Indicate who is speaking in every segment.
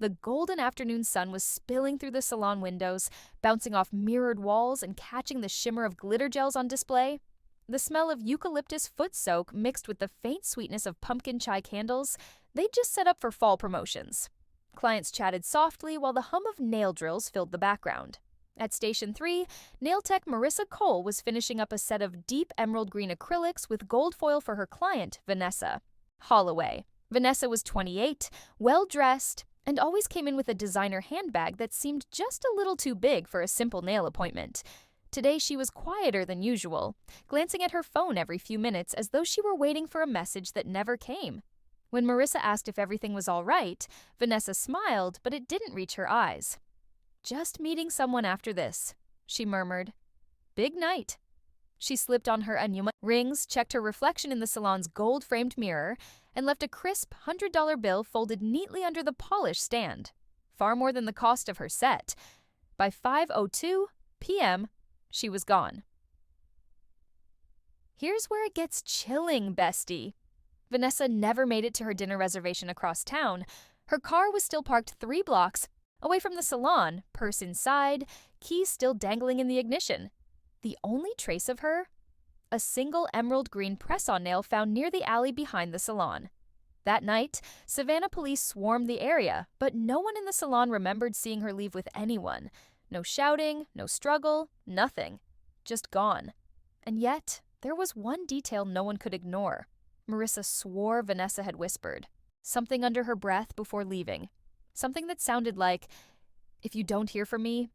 Speaker 1: The golden afternoon sun was spilling through the salon windows, bouncing off mirrored walls and catching the shimmer of glitter gels on display. The smell of eucalyptus foot soak mixed with the faint sweetness of pumpkin chai candles, they'd just set up for fall promotions. Clients chatted softly while the hum of nail drills filled the background. At Station 3, nail tech Marissa Cole was finishing up a set of deep emerald green acrylics with gold foil for her client, Vanessa Holloway. Vanessa was 28, well-dressed, and always came in with a designer handbag that seemed just a little too big for a simple nail appointment. Today she was quieter than usual, glancing at her phone every few minutes as though she were waiting for a message that never came. When Marissa asked if everything was all right, Vanessa smiled, but it didn't reach her eyes. "Just meeting someone after this," she murmured. "Big night." She slipped on her Anuma rings, checked her reflection in the salon's gold-framed mirror, and left a crisp $100 bill folded neatly under the polish stand. Far more than the cost of her set. By 5:02 p.m., she was gone. Here's where it gets chilling, bestie. Vanessa never made it to her dinner reservation across town. Her car was still parked 3 blocks away from the salon, purse inside, keys still dangling in the ignition. The only trace of her? A single emerald green press-on nail found near the alley behind the salon. That night, Savannah police swarmed the area, but no one in the salon remembered seeing her leave with anyone. No shouting, no struggle, nothing. Just gone. And yet, there was one detail no one could ignore. Marissa swore Vanessa had whispered something under her breath before leaving. Something that sounded like, "If you don't hear from me,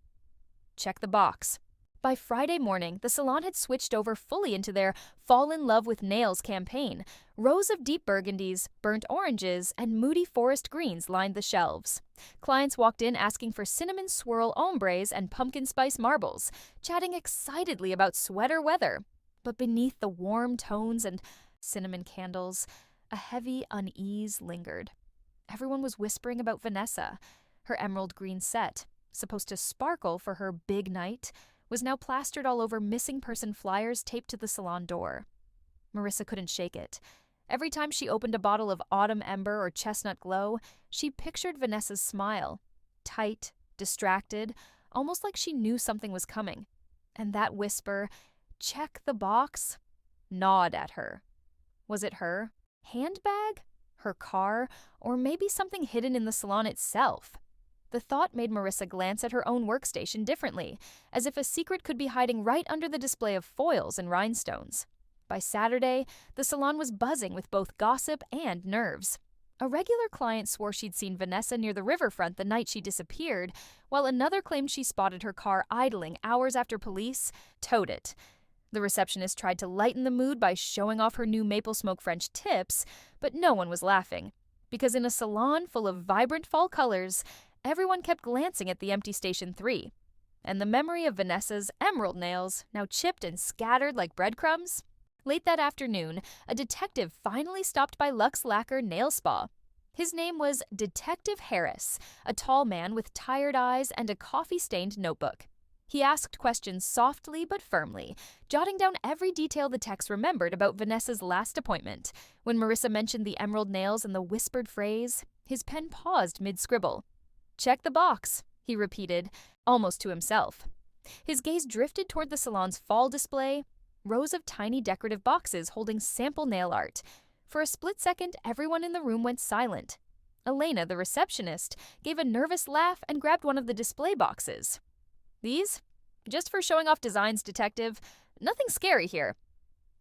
Speaker 1: check the box." By Friday morning, the salon had switched over fully into their Fall in Love with Nails campaign. Rows of deep burgundies, burnt oranges, and moody forest greens lined the shelves. Clients walked in asking for cinnamon swirl ombres and pumpkin spice marbles, chatting excitedly about sweater weather. But beneath the warm tones and cinnamon candles, a heavy unease lingered. Everyone was whispering about Vanessa. Her emerald green set, supposed to sparkle for her big night, was now plastered all over missing person flyers taped to the salon door. Marissa couldn't shake it. Every time she opened a bottle of Autumn Ember or Chestnut Glow, she pictured Vanessa's smile. Tight, distracted, almost like she knew something was coming. And that whisper, "Check the box," gnawed at her. Was it her handbag? Her car? Or maybe something hidden in the salon itself? The thought made Marissa glance at her own workstation differently, as if a secret could be hiding right under the display of foils and rhinestones. By Saturday, the salon was buzzing with both gossip and nerves. A regular client swore she'd seen Vanessa near the riverfront the night she disappeared, while another claimed she spotted her car idling hours after police towed it. The receptionist tried to lighten the mood by showing off her new maple smoke French tips, but no one was laughing. Because in a salon full of vibrant fall colors, everyone kept glancing at the empty Station 3. And the memory of Vanessa's emerald nails, now chipped and scattered like breadcrumbs? Late that afternoon, a detective finally stopped by Lux Lacquer Nail Spa. His name was Detective Harris, a tall man with tired eyes and a coffee-stained notebook. He asked questions softly but firmly, jotting down every detail the techs remembered about Vanessa's last appointment. When Marissa mentioned the emerald nails and the whispered phrase, his pen paused mid-scribble. "Check the box," he repeated, almost to himself. His gaze drifted toward the salon's fall display, rows of tiny decorative boxes holding sample nail art. For a split second, everyone in the room went silent. Elena, the receptionist, gave a nervous laugh and grabbed one of the display boxes. "These? Just for showing off designs, detective. Nothing scary here."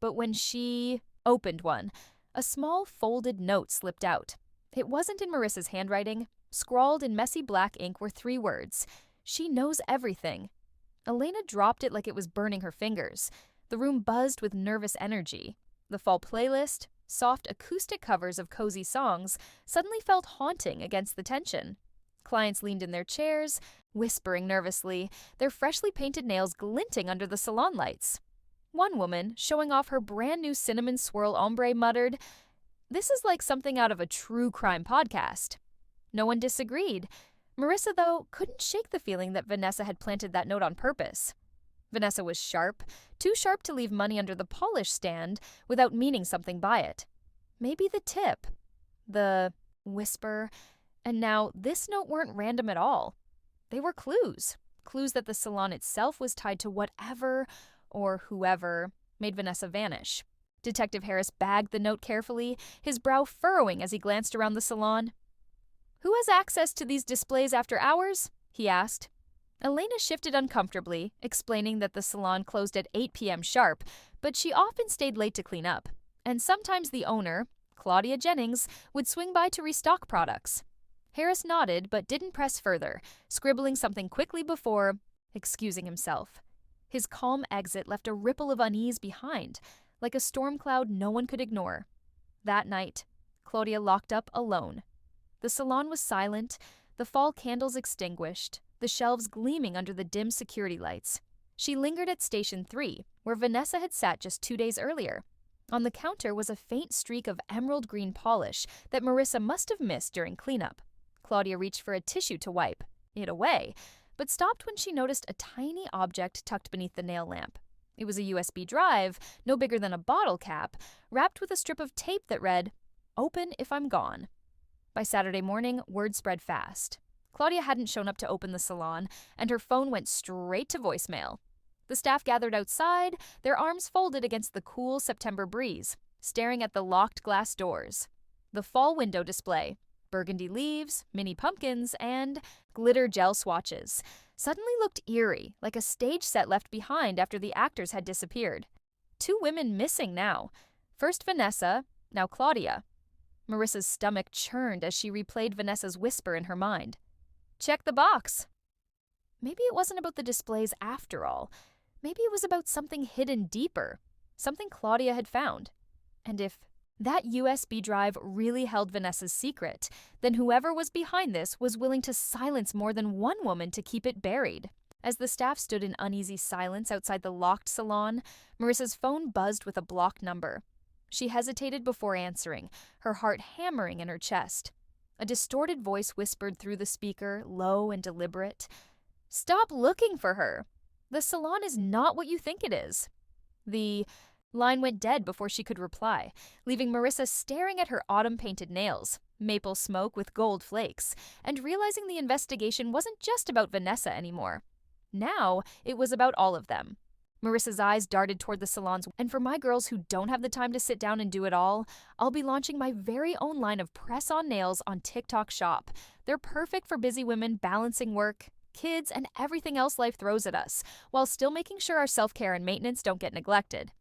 Speaker 1: But when she opened one, a small folded note slipped out. It wasn't in Marissa's handwriting. Scrawled in messy black ink were 3 words. "She knows everything." Elena dropped it like it was burning her fingers. The room buzzed with nervous energy. The fall playlist, soft acoustic covers of cozy songs, suddenly felt haunting against the tension. Clients leaned in their chairs, whispering nervously, their freshly painted nails glinting under the salon lights. One woman, showing off her brand new cinnamon swirl ombre, muttered, "This is like something out of a true crime podcast." No one disagreed. Marissa, though, couldn't shake the feeling that Vanessa had planted that note on purpose. Vanessa was sharp, too sharp to leave money under the polish stand without meaning something by it. Maybe the tip, the whisper, And now, this note weren't random at all. They were clues. Clues that the salon itself was tied to whatever or whoever made Vanessa vanish. Detective Harris bagged the note carefully, his brow furrowing as he glanced around the salon. "Who has access to these displays after hours?" he asked. Elena shifted uncomfortably, explaining that the salon closed at 8 p.m. sharp, but she often stayed late to clean up. And sometimes the owner, Claudia Jennings, would swing by to restock products. Harris nodded but didn't press further, scribbling something quickly before excusing himself. His calm exit left a ripple of unease behind, like a storm cloud no one could ignore. That night, Claudia locked up alone. The salon was silent, the fall candles extinguished, the shelves gleaming under the dim security lights. She lingered at Station 3, where Vanessa had sat just 2 days earlier. On the counter was a faint streak of emerald green polish that Marissa must have missed during cleanup. Claudia reached for a tissue to wipe it away, but stopped when she noticed a tiny object tucked beneath the nail lamp. It was a USB drive, no bigger than a bottle cap, wrapped with a strip of tape that read, "Open if I'm gone." By Saturday morning, word spread fast. Claudia hadn't shown up to open the salon, and her phone went straight to voicemail. The staff gathered outside, their arms folded against the cool September breeze, staring at the locked glass doors. The fall window display, burgundy leaves, mini pumpkins, and glitter gel swatches, suddenly looked eerie, like a stage set left behind after the actors had disappeared. 2 women missing now. First Vanessa, now Claudia. Marissa's stomach churned as she replayed Vanessa's whisper in her mind. "Check the box." Maybe it wasn't about the displays after all. Maybe it was about something hidden deeper, something Claudia had found. And if that USB drive really held Vanessa's secret, then whoever was behind this was willing to silence more than one woman to keep it buried. As the staff stood in uneasy silence outside the locked salon, Marissa's phone buzzed with a blocked number. She hesitated before answering, her heart hammering in her chest. A distorted voice whispered through the speaker, low and deliberate, "Stop looking for her. The salon is not what you think it is." The line went dead before she could reply, leaving Marissa staring at her autumn-painted nails, maple smoke with gold flakes, and realizing the investigation wasn't just about Vanessa anymore. Now, it was about all of them. Marissa's eyes darted toward the salons, and for my girls who don't have the time to sit down and do it all, I'll be launching my very own line of press-on nails on TikTok Shop. They're perfect for busy women balancing work, kids, and everything else life throws at us, while still making sure our self-care and maintenance don't get neglected.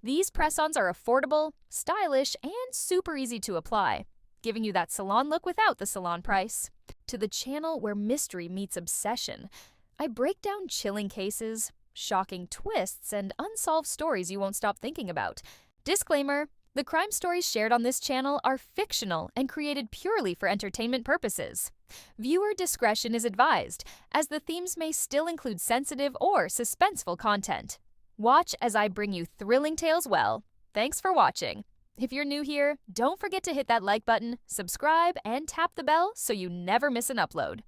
Speaker 1: These press-ons are affordable, stylish, and super easy to apply, giving you that salon look without the salon price. To the channel where mystery meets obsession, I break down chilling cases, shocking twists, and unsolved stories you won't stop thinking about. Disclaimer: the crime stories shared on this channel are fictional and created purely for entertainment purposes. Viewer discretion is advised, as the themes may still include sensitive or suspenseful content. Watch as I bring you thrilling tales well. Thanks for watching. If you're new here, don't forget to hit that like button, subscribe, and tap the bell so you never miss an upload.